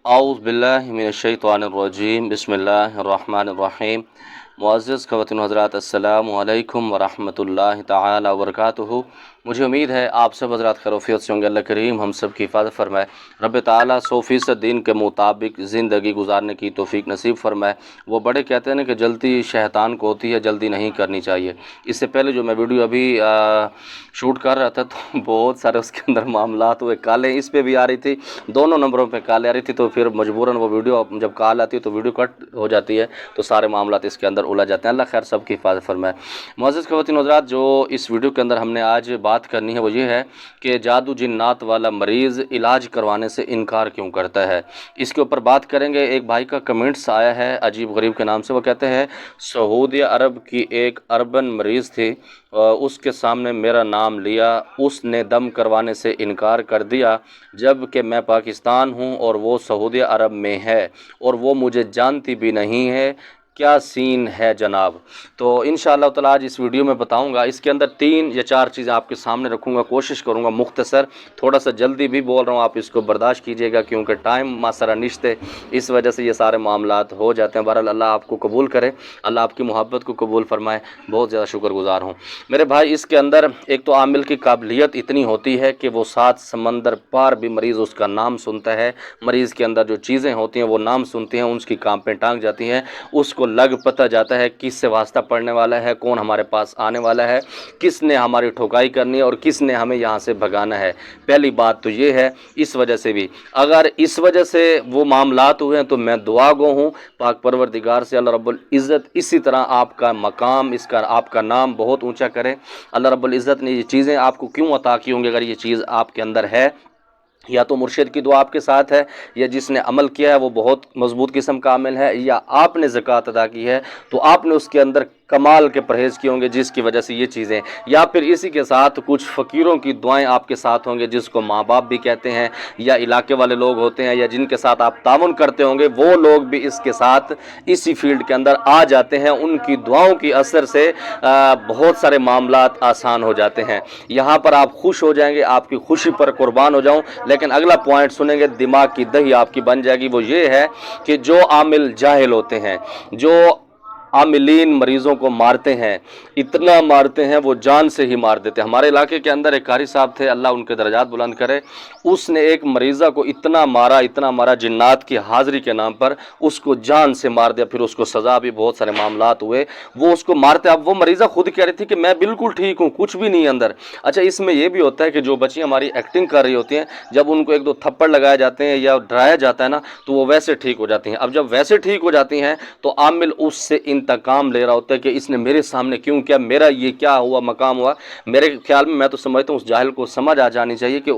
आऊज़ बिल्लाहि मिनश्शैतानिर्रजीम बिस्मिल्लाहिर्रहमानिर्रहीम। मुअज़्ज़ज़ ख़वातीन हज़रात अस्सलामु अलैकुम वरहमतुल्लाहि तआला वबरकातुहू। मुझे उम्मीद है आप सब हज़रात खैरियत से होंगे। अल्लाह करीम हम सब की हिफाज़त फरमाए। रब ताला 100% दीन के मुताबिक ज़िंदगी गुजारने की तौफ़ीक नसीब फरमाए। वो बड़े कहते हैं ना कि जल्दी शैतान को होती है, जल्दी नहीं करनी चाहिए। इससे पहले जो मैं वीडियो अभी शूट कर रहा था तो बहुत सारे उसके अंदर मामलात हुए, कालें इस पे भी आ रही थी, दोनों नंबरों पे कालें आ रही थी, तो फिर मजबूरन वो वीडियो जब कॉल आती है तो वीडियो कट हो जाती है, तो सारे मामलात इसके अंदर उलझ जाते हैं। अल्लाह खैर सब की हिफाज़त फरमाए। मुअज़्ज़ज़ ख़वातीन हज़रात, जो इस वीडियो के अंदर हमने आज बात करनी है वो ये है कि जादू जिन्नात वाला मरीज़ इलाज करवाने से इनकार क्यों करता है। इसके ऊपर बात करेंगे। एक भाई का कमेंट्स आया है अजीब गरीब के नाम से। वो कहते हैं सऊदी अरब की एक अर्बन मरीज़ थी, उसके सामने मेरा नाम लिया, उसने दम करवाने से इनकार कर दिया, जबकि मैं पाकिस्तान हूँ और वो सऊदी अरब में है और वो मुझे जानती भी नहीं है। क्या सीन है जनाब। तो इंशाअल्लाह ताला आज इस वीडियो में बताऊंगा। इसके अंदर 3 या 4 चीज़ें आपके सामने रखूंगा, कोशिश करूंगा मुख्तसर, थोड़ा सा जल्दी भी बोल रहा हूँ, आप इसको बर्दाश्त कीजिएगा क्योंकि टाइम मासरा निश्ते, इस वजह से ये सारे मामलात हो जाते हैं। बहरहाल अल्लाह आपको कबूल करे, अल्लाह आपकी मोहब्बत को कबूल फरमाए। बहुत ज़्यादा शुक्रगुजार हूँ मेरे भाई। इसके अंदर एक तो आमिल की काबिलियत इतनी होती है कि वो 7 समंदर पार भी मरीज़ उसका नाम सुनता है। मरीज़ के अंदर जो चीज़ें होती हैं वो नाम सुनती हैं, उसकी कांपें टांग जाती हैं, उसको लग पता जाता है किससे वास्ता पड़ने वाला है, कौन हमारे पास आने वाला है, किसने हमारी ठुकाई करनी है और किसने हमें यहाँ से भगाना है। पहली बात तो ये है। इस वजह से भी अगर इस वजह से वो मामलात हुए हैं तो मैं दुआ गो हूँ पाक परवरदिगार से, अल्लाह रब्बुल इज़्ज़त इसी तरह आपका मकाम, इसका आपका नाम बहुत ऊंचा करे। अल्लाह रब्बुल इज़्ज़त ने ये चीज़ें आपको क्यों अता की होंगी, अगर ये चीज़ आपके अंदर है, या तो मुर्शिद की दुआ आपके साथ है, या जिसने अमल किया है वो बहुत मजबूत किस्म का अमल है, या आपने ज़कात अदा की है तो आपने उसके अंदर कमाल के परहेज़ किए होंगे जिसकी वजह से ये चीज़ें, या फिर इसी के साथ कुछ फ़कीरों की दुआएं आपके साथ होंगे जिसको माँ बाप भी कहते हैं, या इलाके वाले लोग होते हैं, या जिनके साथ आप तामुन करते होंगे वो लोग भी इसके साथ इसी फील्ड के अंदर आ जाते हैं। उनकी दुआओं की असर से बहुत सारे मामलात आसान हो जाते हैं। यहाँ पर आप खुश हो जाएंगे, आपकी खुशी पर कुर्बान हो जाऊँ। लेकिन अगला पॉइंट सुनेंगे, दिमाग की दही आपकी बन जाएगी। वो ये है कि जो आमिल जाहिल होते हैं, जो आमिलीन मरीज़ों को मारते हैं, इतना मारते हैं वो जान से ही मार देते हैं। हमारे इलाके के अंदर एक कारी साहब थे, अल्लाह उनके दर्जात बुलंद करे, उसने एक मरीज़ा को इतना मारा जिन्नात की हाज़िरी के नाम पर, उसको जान से मार दिया। फिर उसको सज़ा भी, बहुत सारे मामलात हुए, वो उसको मारते। अब वो मरीज़ा खुद कह रही थी कि मैं बिल्कुल ठीक हूँ, कुछ भी नहीं अंदर। अच्छा, इसमें यह भी होता है कि जो बच्चियाँ हमारी एक्टिंग कर रही होती हैं, जब उनको 1-2 थप्पड़ लगाए जाते हैं या डराया जाता है ना, तो वो वैसे ठीक हो जाती हैं। अब जब वैसे ठीक हो जाती हैं तो आमिल उससे इंतकाम ले रहा होता है कि इसने मेरे सामने क्यों किया, मेरा ये क्या हुआ, मकाम हुआ। मेरे ख्याल में, मैं तो समझता हूँ उस जाहिल को समझ आ जानी चाहिए कि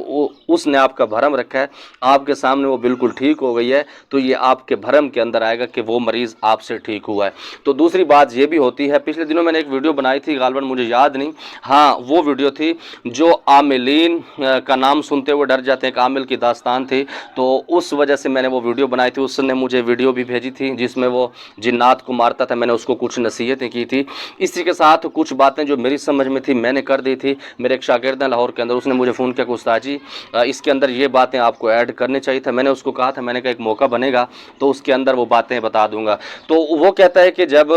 उसने आपका भरम रखा है, आपके सामने वो बिल्कुल ठीक हो गई है, तो ये आपके भरम के अंदर आएगा कि वो मरीज़ आपसे ठीक हुआ है। तो दूसरी बात ये भी होती है, पिछले दिनों मैंने एक वीडियो बनाई थी, गालबन मुझे याद नहीं, हाँ वो वीडियो थी जो आमिलीन का नाम सुनते हुए डर जाते हैं, एक आमिल की दास्तान थी, तो उस वजह से मैंने वो वीडियो बनाई थी। उसने मुझे वीडियो भी भेजी थी जिसमें वो जिन्नात को मारता था, मैंने उसको कुछ नसीहतें की थी। इसी के साथ कुछ बातें जो मेरी समझ में थी मैंने कर दी थी। मेरे एक शागिर्द हैं लाहौर के अंदर, उसने मुझे फ़ोन किया कि उस्ताद जी इसके अंदर ये बातें आपको ऐड करनी चाहिए था। मैंने उसको कहा था, मैंने कहा एक मौका बनेगा तो उसके अंदर वो बातें बता दूंगा। तो वो कहता है कि जब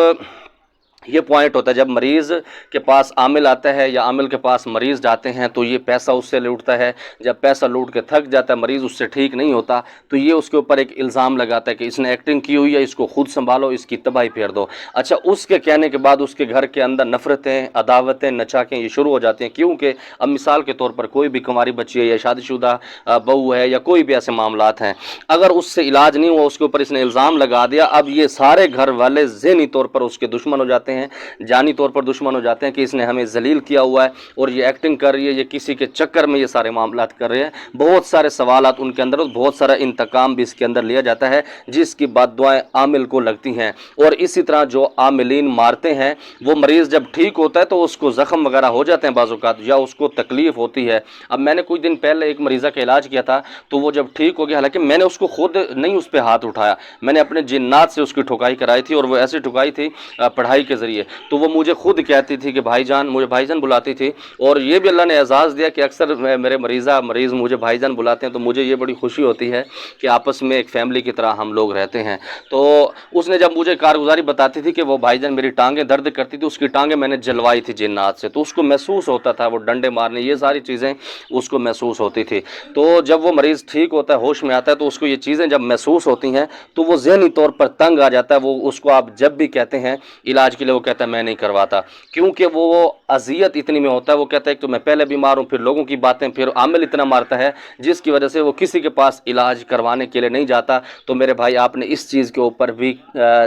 ये पॉइंट होता है, जब मरीज़ के पास आमिल आता है या आमिल के पास मरीज़ जाते हैं तो ये पैसा उससे लूटता है। जब पैसा लूट के थक जाता है, मरीज़ उससे ठीक नहीं होता, तो ये उसके ऊपर एक इल्ज़ाम लगाता है कि इसने एक्टिंग की हुई है, इसको खुद संभालो, इसकी तबाही फेर दो। अच्छा, उसके कहने के बाद उसके घर के अंदर नफ़रतें, अदावतें, नचाकें ये शुरू हो जाती हैं। क्योंकि अब मिसाल के तौर पर कोई भी कुंवारी बच्ची है या शादीशुदा बहू है या कोई भी ऐसे मामलात हैं, अगर उससे इलाज नहीं हुआ, उसके ऊपर इसने इल्ज़ाम लगा दिया, अब ये सारे घर वाले ज़हनी तौर पर उसके दुश्मन हो जाते हैं, जानी तौर पर दुश्मन हो जाते हैं कि इसने हमें जलील किया हुआ है और ये एक्टिंग कर रही है, ये किसी के चक्कर में ये सारे मामलात कर रहे हैं। बहुत सारे सवालात उनके अंदर, बहुत सारा इंतकाम भी इसके अंदर लिया जाता है जिसकी बद्दुआएं आमिल को लगती हैं। और इसी तरह जो आमिलीन मारते हैं, वो मरीज़ जब ठीक होता है तो उसको ज़ख्म वगैरह हो जाते हैं बाज़-औक़ात, या उसको तकलीफ़ होती है। अब मैंने कुछ दिन पहले एक मरीज़ा का इलाज किया था, तो वो जब ठीक हो गया, हालांकि मैंने उसको खुद नहीं उस पर हाथ उठाया, मैंने अपने जिन्नात से उसकी ठुकाई कराई थी, और वो ऐसी ठुकाई थी पढ़ाई के ذریعے، تو وہ مجھے خود کہتی تھی کہ بھائی جان، مجھے بھائی جان بلاتی تھی، اور یہ بھی اللہ نے اعزاز دیا کہ اکثر میرے مریض مجھے بھائی جان بلاتے ہیں، تو مجھے یہ بڑی خوشی ہوتی ہے کہ آپس میں ایک فیملی کی طرح ہم لوگ رہتے ہیں۔ تو اس نے جب مجھے کارگزاری بتاتی تھی کہ وہ بھائی جان میری ٹانگیں درد کرتی تھی، اس کی ٹانگیں میں نے جلوائی تھی جنات سے، تو اس کو محسوس ہوتا تھا، وہ ڈنڈے مارنے یہ ساری چیزیں اس کو محسوس ہوتی تھی۔ تو جب وہ مریض ٹھیک ہوتا ہے، ہوش میں آتا ہے، تو اس کو یہ چیزیں جب محسوس ہوتی ہیں تو وہ ذہنی طور پر تنگ آ جاتا ہے، وہ اس کو آپ جب بھی کہتے ہیں علاج کے لیے، وہ کہتا ہے میں نہیں کرواتا، کیونکہ وہ اذیت اتنی میں ہوتا ہے، وہ کہتا ہے کہ میں پہلے بیمار ہوں، پھر لوگوں کی باتیں، پھر عامل اتنا مارتا ہے جس کی وجہ سے وہ کسی کے پاس علاج کروانے کے لیے نہیں جاتا۔ تو میرے بھائی آپ نے اس چیز کے اوپر بھی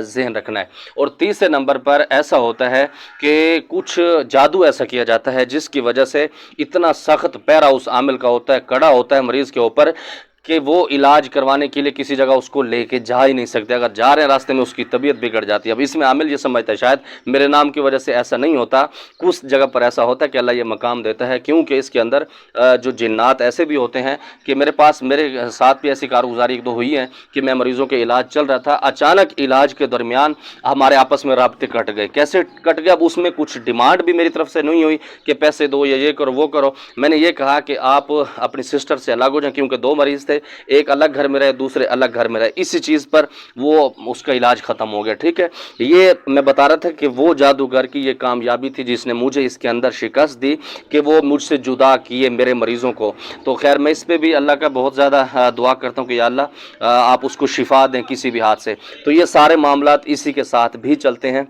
ذہن رکھنا ہے۔ اور تیسرے نمبر پر ایسا ہوتا ہے کہ کچھ جادو ایسا کیا جاتا ہے جس کی وجہ سے اتنا سخت پیرا اس عامل کا ہوتا ہے، کڑا ہوتا ہے مریض کے اوپر، کہ وہ علاج کروانے کے لیے کسی جگہ اس کو لے کے جا ہی نہیں سکتے، اگر جا رہے ہیں راستے میں اس کی طبیعت بگڑ جاتی ہے۔ اب اس میں عامل یہ سمجھتا ہے شاید میرے نام کی وجہ سے ایسا نہیں ہوتا، کچھ جگہ پر ایسا ہوتا ہے کہ اللہ یہ مقام دیتا ہے، کیونکہ اس کے اندر جو جنات ایسے بھی ہوتے ہیں کہ میرے ساتھ بھی ایسی کارگزاری ایک دو ہوئی ہے کہ میں مریضوں کے علاج چل رہا تھا، اچانک علاج کے درمیان ہمارے آپس میں رابطے کٹ گئے۔ کیسے کٹ گئے؟ اب اس میں کچھ ڈیمانڈ بھی میری طرف سے نہیں ہوئی کہ پیسے دو یا یہ کرو وہ کرو، میں نے یہ کہا کہ آپ اپنی سسٹر سے الگ ہو جائیں، کیونکہ دو مریض تھے، ایک الگ گھر میں رہے، دوسرے الگ گھر میں رہے، اسی چیز پر وہ اس کا علاج ختم ہو گیا۔ ٹھیک ہے، یہ میں بتا رہا تھا کہ وہ جادوگر کی یہ کامیابی تھی جس نے مجھے اس کے اندر شکست دی کہ وہ مجھ سے جدا کیے میرے مریضوں کو۔ تو خیر میں اس پہ بھی اللہ کا بہت زیادہ دعا کرتا ہوں کہ یا اللہ آپ اس کو شفا دیں کسی بھی ہاتھ سے۔ تو یہ سارے معاملات اسی کے ساتھ بھی چلتے ہیں۔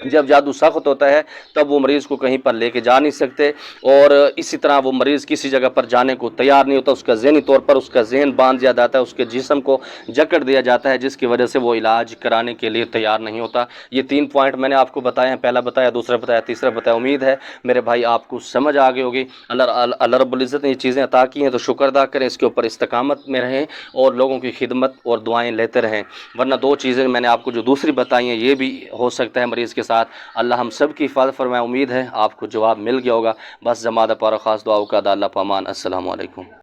جب جادو سخت ہوتا ہے تب وہ مریض کو کہیں پر لے کے جا نہیں سکتے، اور اسی طرح وہ مریض کسی جگہ پر جانے کو تیار نہیں ہوتا، اس کا ذہنی طور پر اس کا ذہن باندھ دیا جاتا ہے، اس کے جسم کو جکڑ دیا جاتا ہے، جس کی وجہ سے وہ علاج کرانے کے لیے تیار نہیں ہوتا۔ یہ 3 پوائنٹ میں نے آپ کو بتائے ہیں، پہلا بتایا، دوسرا بتایا، تیسرا بتایا۔ امید ہے میرے بھائی آپ کو سمجھ آ گئی ہوگی۔ اللہ رب العزت نے یہ چیزیں عطا کی ہیں تو شکر ادا کریں، اس کے اوپر استقامت میں رہیں اور لوگوں کی خدمت اور دعائیں لیتے رہیں، ورنہ 2 چیزیں میں نے آپ کو جو دوسری بتائی ہیں یہ بھی ہو سکتا ہے مریض کے ساتھ۔ اللہ ہم سب کی حفاظت فرمائے۔ امید ہے آپ کو جواب مل گیا ہوگا۔ بس زمادہ پارا خاص دعاؤں کا اللہ پامان۔ السلام علیکم۔